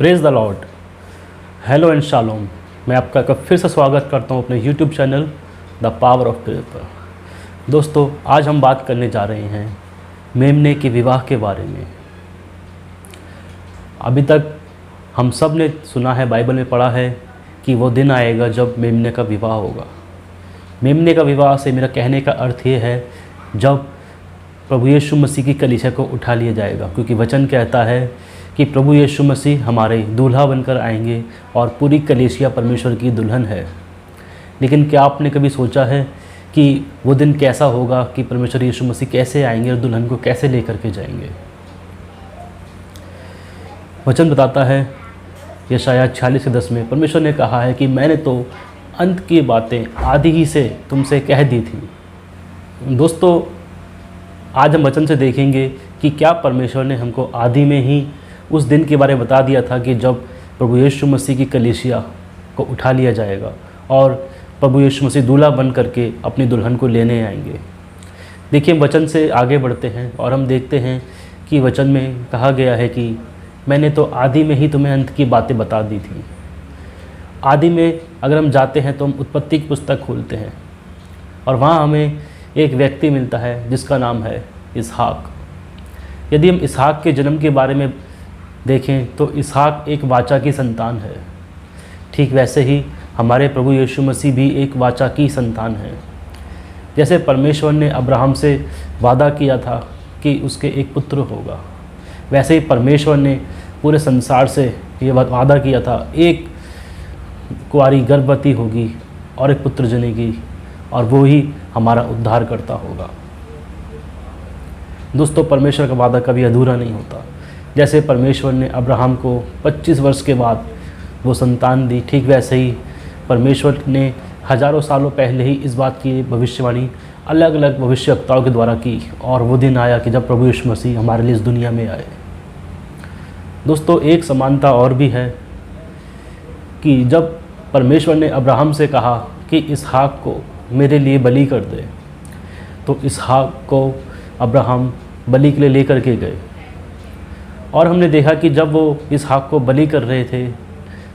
Praise the Lord. Hello and shalom. मैं आपका फिर से स्वागत करता हूं अपने YouTube channel the power of prayer पर। दोस्तों, आज हम बात करने जा रहे हैं मेमने के विवाह के बारे में। अभी तक हम सब ने सुना है, बाइबल में पढ़ा है कि वो दिन आएगा जब मेमने का विवाह होगा। मेमने का विवाह से मेरा कहने का अर्थ ये है जब प्रभु यीशु मसीह की कलीसिया को उठा लिया जाएगा, क्योंकि वचन कहता है कि प्रभु यीशु मसीह हमारे दूल्हा बनकर आएंगे और पूरी कलीसिया परमेश्वर की दुल्हन है। लेकिन क्या आपने कभी सोचा है कि वो दिन कैसा होगा, कि परमेश्वर यीशु मसीह कैसे आएंगे और दुल्हन को कैसे लेकर के जाएंगे? वचन बताता है यशायाह 46:10 में, परमेश्वर ने कहा है कि मैंने तो अंत की बातें आदि ही से तुमसे कह दी थी। दोस्तों, आज हम वचन से देखेंगे कि क्या परमेश्वर ने हमको आदि में ही उस दिन के बारे में बता दिया था कि जब प्रभु यीशु मसीह की कलीसिया को उठा लिया जाएगा और प्रभु यीशु मसीह दूल्हा बन करके अपनी दुल्हन को लेने आएंगे। देखिए, वचन से आगे बढ़ते हैं और हम देखते हैं कि वचन में कहा गया है कि मैंने तो आदि में ही तुम्हें अंत की बातें बता दी थी। आदि में अगर हम जाते हैं तो हम उत्पत्ति की पुस्तक खोलते हैं और वहाँ हमें एक व्यक्ति मिलता है जिसका नाम है इसहाक। यदि हम इसहाक के जन्म के बारे में देखें तो इसहाक एक वाचा की संतान है। ठीक वैसे ही हमारे प्रभु यीशु मसीह भी एक वाचा की संतान है। जैसे परमेश्वर ने अब्राहम से वादा किया था कि उसके एक पुत्र होगा, वैसे ही परमेश्वर ने पूरे संसार से ये वादा किया था, एक कुंवारी गर्भवती होगी और एक पुत्र जनेगी और वो ही हमारा उद्धारकर्ता होगा। दोस्तों, परमेश्वर का वादा कभी अधूरा नहीं होता। जैसे परमेश्वर ने अब्राहम को 25 वर्ष के बाद वो संतान दी, ठीक वैसे ही परमेश्वर ने हज़ारों सालों पहले ही इस बात की भविष्यवाणी अलग अलग भविष्यवक्ताओं के द्वारा की और वो दिन आया कि जब प्रभु यीशु मसीह हमारे लिए इस दुनिया में आए। दोस्तों, एक समानता और भी है कि जब परमेश्वर ने अब्राहम से कहा कि इसहाक को मेरे लिए बलि कर दे, तो इसहाक को अब्राहम बलि के लिए लेकर के गए। और हमने देखा कि जब वो इसहाक को बलि कर रहे थे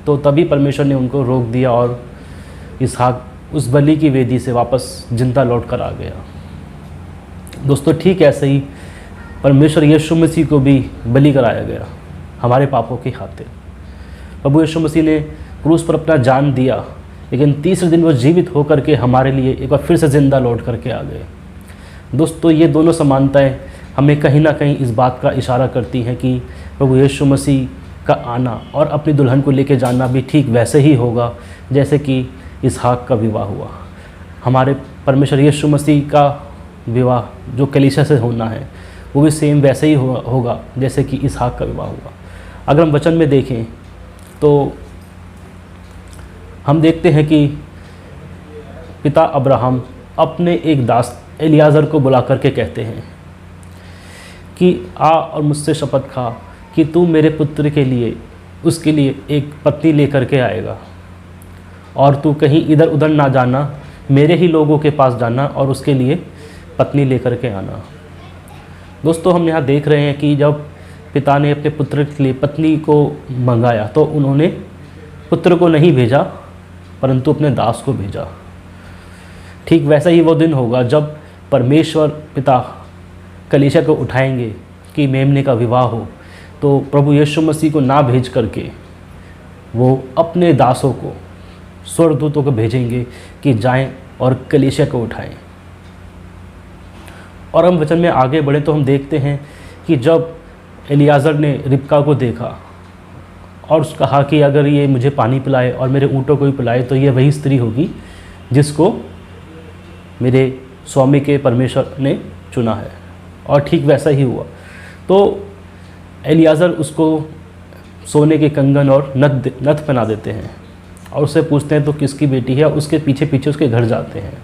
तो तभी परमेश्वर ने उनको रोक दिया और इसहाक उस बलि की वेदी से वापस जिंदा लौट कर आ गया। दोस्तों, ठीक ऐसे ही परमेश्वर यीशु मसीह को भी बलि कराया गया हमारे पापों की खातिर। प्रभु यीशु मसीह ने क्रूस पर अपना जान दिया, लेकिन तीसरे दिन वो जीवित होकर के हमारे लिए एक बार फिर से ज़िंदा लौट करके आ गए। दोस्तों, ये दोनों समानताएं हमें कहीं ना कहीं इस बात का इशारा करती हैं कि प्रभु यीशु मसीह का आना और अपनी दुल्हन को लेके जाना भी ठीक वैसे ही होगा जैसे कि इसहाक का विवाह हुआ। हमारे परमेश्वर यीशु मसीह का विवाह जो कलीसिया से होना है वो भी सेम वैसे ही होगा जैसे कि इसहाक का विवाह हुआ। अगर हम वचन में देखें तो हम देखते हैं कि पिता अब्राहम अपने एक दास एलियाजर को बुला करके कहते हैं कि आ और मुझसे शपथ खा कि तू मेरे पुत्र के लिए उसके लिए एक पत्नी लेकर के आएगा और तू कहीं इधर उधर ना जाना, मेरे ही लोगों के पास जाना और उसके लिए पत्नी लेकर के आना। दोस्तों, हम यहाँ देख रहे हैं कि जब पिता ने अपने पुत्र के लिए पत्नी को मंगाया तो उन्होंने पुत्र को नहीं भेजा परंतु अपने दास को भेजा। ठीक वैसा ही वो दिन होगा जब परमेश्वर पिता कलीसिया को उठाएंगे कि मेमने का विवाह हो, तो प्रभु यीशु मसीह को ना भेज करके वो अपने दासों को, स्वर्गदूतों को भेजेंगे कि जाएं और कलीसिया को उठाएं। और हम वचन में आगे बढ़े तो हम देखते हैं कि जब एलियाजर ने रिबका को देखा और कहा कि अगर ये मुझे पानी पिलाए और मेरे ऊँटों को भी पिलाए तो ये वही स्त्री होगी जिसको मेरे स्वामी के परमेश्वर ने चुना है। और ठीक वैसा ही हुआ। तो एलियाजर उसको सोने के कंगन और नथ पहना देते हैं और उससे पूछते हैं तो किसकी बेटी है, और उसके पीछे पीछे उसके घर जाते हैं।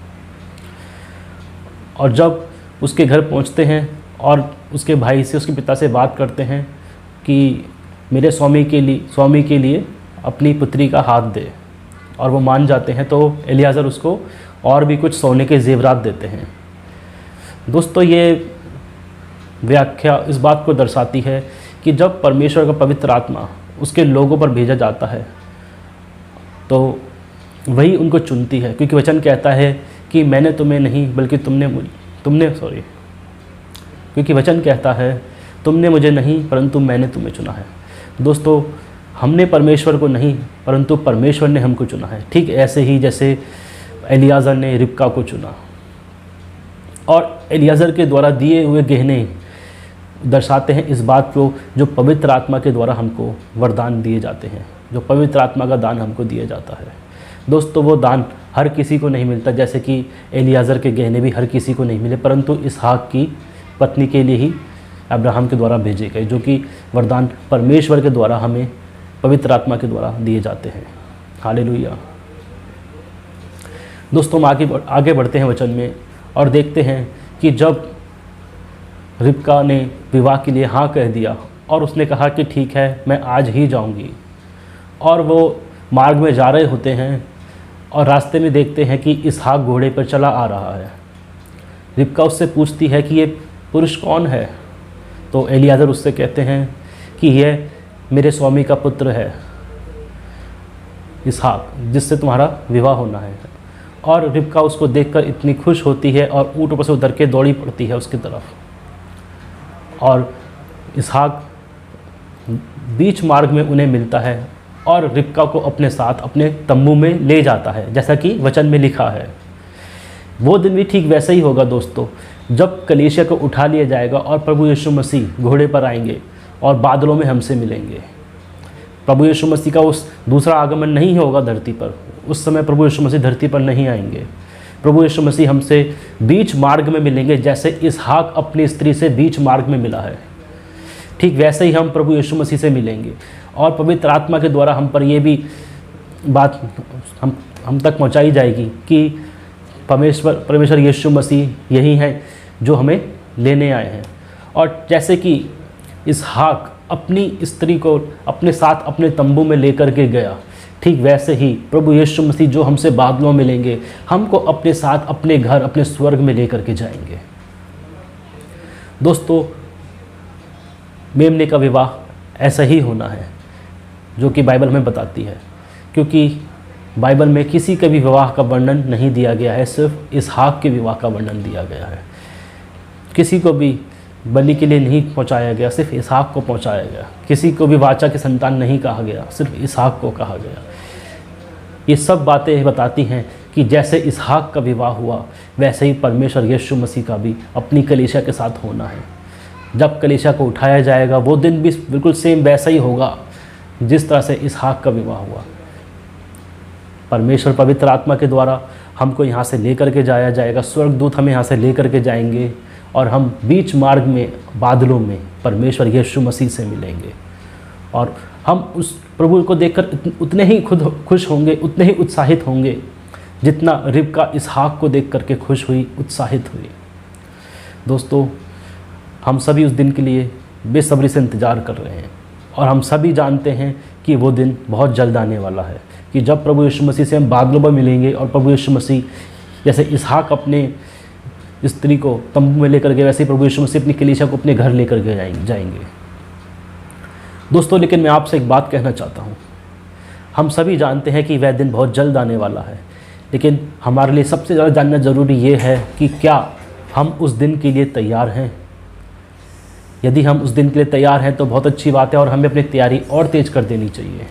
और जब उसके घर पहुंचते हैं और उसके भाई से, उसके पिता से बात करते हैं कि मेरे स्वामी के लिए अपनी पुत्री का हाथ दे, और वो मान जाते हैं, तो एलियाजर उसको और भी कुछ सोने के जेवरात देते हैं। दोस्तों, ये व्याख्या इस बात को दर्शाती है कि जब परमेश्वर का पवित्र आत्मा उसके लोगों पर भेजा जाता है, तो वही उनको चुनती है, क्योंकि वचन कहता है कि मैंने तुम्हें नहीं बल्कि क्योंकि वचन कहता है तुमने मुझे नहीं परंतु मैंने तुम्हें चुना है। दोस्तों, हमने परमेश्वर को नहीं परंतु परमेश्वर ने हमको चुना है। ठीक ऐसे ही जैसे एलियाज़र ने रिबका को चुना, और एलियाज़र के द्वारा दिए हुए गहने दर्शाते हैं इस बात को, जो पवित्र आत्मा के द्वारा हमको वरदान दिए जाते हैं, जो पवित्र आत्मा का दान हमको दिया जाता है। दोस्तों, वो दान हर किसी को नहीं मिलता, जैसे कि एलियाज़र के गहने भी हर किसी को नहीं मिले, परंतु इसहाक की पत्नी के लिए ही अब्राहम के द्वारा भेजे गए, जो कि वरदान परमेश्वर के द्वारा हमें पवित्र आत्मा के द्वारा दिए जाते हैं। हालेलुया। दोस्तों, हम आगे बढ़ते हैं वचन में और देखते हैं कि जब रिबका ने विवाह के लिए हाँ कह दिया और उसने कहा कि ठीक है मैं आज ही जाऊंगी, और वो मार्ग में जा रहे होते हैं और रास्ते में देखते हैं कि इसहाक घोड़े पर चला आ रहा है। रिबका उससे पूछती है कि ये पुरुष कौन है, तो एलियाज़र उससे कहते हैं कि यह मेरे स्वामी का पुत्र है इसहाक, जिससे तुम्हारा विवाह होना है। और रिबका उसको देखकर इतनी खुश होती है और ऊँट पर से उतर के दौड़ी पड़ती है उसकी तरफ, और इसहाक बीच मार्ग में उन्हें मिलता है और रिबका को अपने साथ अपने तंबू में ले जाता है, जैसा कि वचन में लिखा है। वो दिन भी ठीक वैसे ही होगा दोस्तों, जब कलीसिया को उठा लिया जाएगा और प्रभु यीशु मसीह घोड़े पर आएंगे और बादलों में हमसे मिलेंगे। प्रभु यीशु मसीह का उस दूसरा आगमन नहीं होगा धरती पर, उस समय प्रभु यीशु मसीह धरती पर नहीं आएंगे। प्रभु यीशु मसीह हमसे बीच मार्ग में मिलेंगे, जैसे इसहाक अपनी स्त्री से बीच मार्ग में मिला है, ठीक वैसे ही हम प्रभु यीशु मसीह से मिलेंगे। और पवित्र आत्मा के द्वारा हम पर ये भी बात हम तक पहुंचाई जाएगी कि परमेश्वर यीशु मसीह यही हैं जो हमें लेने आए हैं। और जैसे कि इसहाक अपनी स्त्री को अपने साथ अपने तंबू में लेकर के गया, ठीक वैसे ही प्रभु यीशु मसीह जो हमसे बादलों में लेंगे, हमको अपने साथ अपने घर अपने स्वर्ग में लेकर के जाएंगे। दोस्तों, मेमने का विवाह ऐसा ही होना है जो कि बाइबल में बताती है, क्योंकि बाइबल में किसी के भी विवाह का वर्णन नहीं दिया गया है, सिर्फ इसहाक के विवाह का वर्णन दिया गया है। किसी को भी बलि के लिए नहीं पहुंचाया गया, सिर्फ इसहाक को पहुंचाया गया। किसी को भी वाचा की संतान नहीं कहा गया, सिर्फ इसहाक को कहा गया। ये सब बातें बताती हैं कि जैसे इसहाक का विवाह हुआ, वैसे ही परमेश्वर यीशु मसीह का भी अपनी कलीसिया के साथ होना है। जब कलीसिया को उठाया जाएगा, वो दिन भी बिल्कुल सेम वैसा ही होगा जिस तरह से इसहाक का विवाह हुआ। परमेश्वर पवित्र आत्मा के द्वारा हमको यहाँ से लेकर के जाया जाएगा, स्वर्गदूत हमें यहाँ से लेकर के जाएंगे, और हम बीच मार्ग में बादलों में परमेश्वर यीशु मसीह से मिलेंगे। और हम उस प्रभु को देखकर उतने ही खुद खुश होंगे, उतने ही उत्साहित होंगे जितना रिबका इसहाक को देख करके खुश हुई, उत्साहित हुई। दोस्तों, हम सभी उस दिन के लिए बेसब्री से इंतज़ार कर रहे हैं, और हम सभी जानते हैं कि वो दिन बहुत जल्द आने वाला है, कि जब प्रभु यीशु मसीह से हम बादलों में मिलेंगे और प्रभु यीशु मसीह जैसे इसहाक अपने स्त्री को तंबू में लेकर गए, वैसे ही प्रभु यीशु मसीह अपनी कलीसिया को अपने घर लेकर के जाएंगे। दोस्तों, लेकिन मैं आपसे एक बात कहना चाहता हूँ। हम सभी जानते हैं कि वह दिन बहुत जल्द आने वाला है, लेकिन हमारे लिए सबसे ज़्यादा जानना ज़रूरी ये है कि क्या हम उस दिन के लिए तैयार हैं। यदि हम उस दिन के लिए तैयार हैं तो बहुत अच्छी बात है, और हमें अपनी तैयारी और तेज़ कर देनी चाहिए।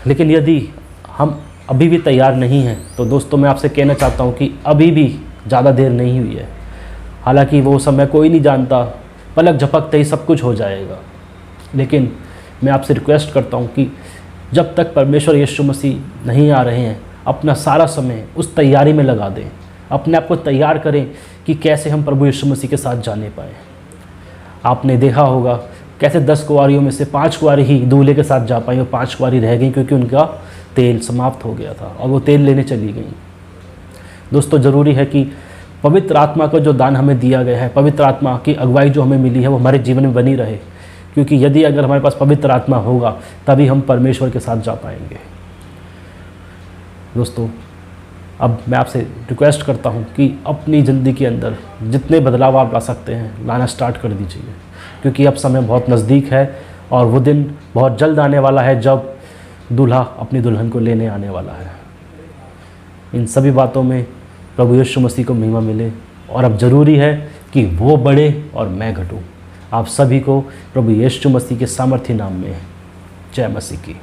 लेकिन यदि हम अभी भी तैयार नहीं हैं, तो दोस्तों मैं आपसे कहना चाहता हूँ कि अभी भी ज़्यादा देर नहीं हुई है। हालांकि वो समय कोई नहीं जानता, पलक झपकते ही सब कुछ हो जाएगा। लेकिन मैं आपसे रिक्वेस्ट करता हूँ कि जब तक परमेश्वर यीशु मसीह नहीं आ रहे हैं, अपना सारा समय उस तैयारी में लगा दें, अपने आप को तैयार करें कि कैसे हम प्रभु यीशु मसीह के साथ जाने पाएँ। आपने देखा होगा कैसे 10 कुंवारियों में से 5 कुंवारी ही दूल्हे के साथ जा पाई, और 5 कुंवारी रह गई क्योंकि उनका तेल समाप्त हो गया था और वो तेल लेने चली गई। दोस्तों, ज़रूरी है कि पवित्र आत्मा का जो दान हमें दिया गया है, पवित्र आत्मा की अगुवाई जो हमें मिली है, वो हमारे जीवन में बनी रहे, क्योंकि यदि अगर हमारे पास पवित्र आत्मा होगा तभी हम परमेश्वर के साथ जा पाएंगे। दोस्तों, अब मैं आपसे रिक्वेस्ट करता हूँ कि अपनी ज़िंदगी के अंदर जितने बदलाव आप ला सकते हैं लाना स्टार्ट कर दीजिए, क्योंकि अब समय बहुत नज़दीक है और वो दिन बहुत जल्द आने वाला है जब दूल्हा अपनी दुल्हन को लेने आने वाला है। इन सभी बातों में प्रभु यीशु मसीह को महिमा मिले। और अब ज़रूरी है कि वो बढ़े और मैं घटूं। आप सभी को प्रभु यीशु मसीह के सामर्थ्य नाम में जय मसीह की।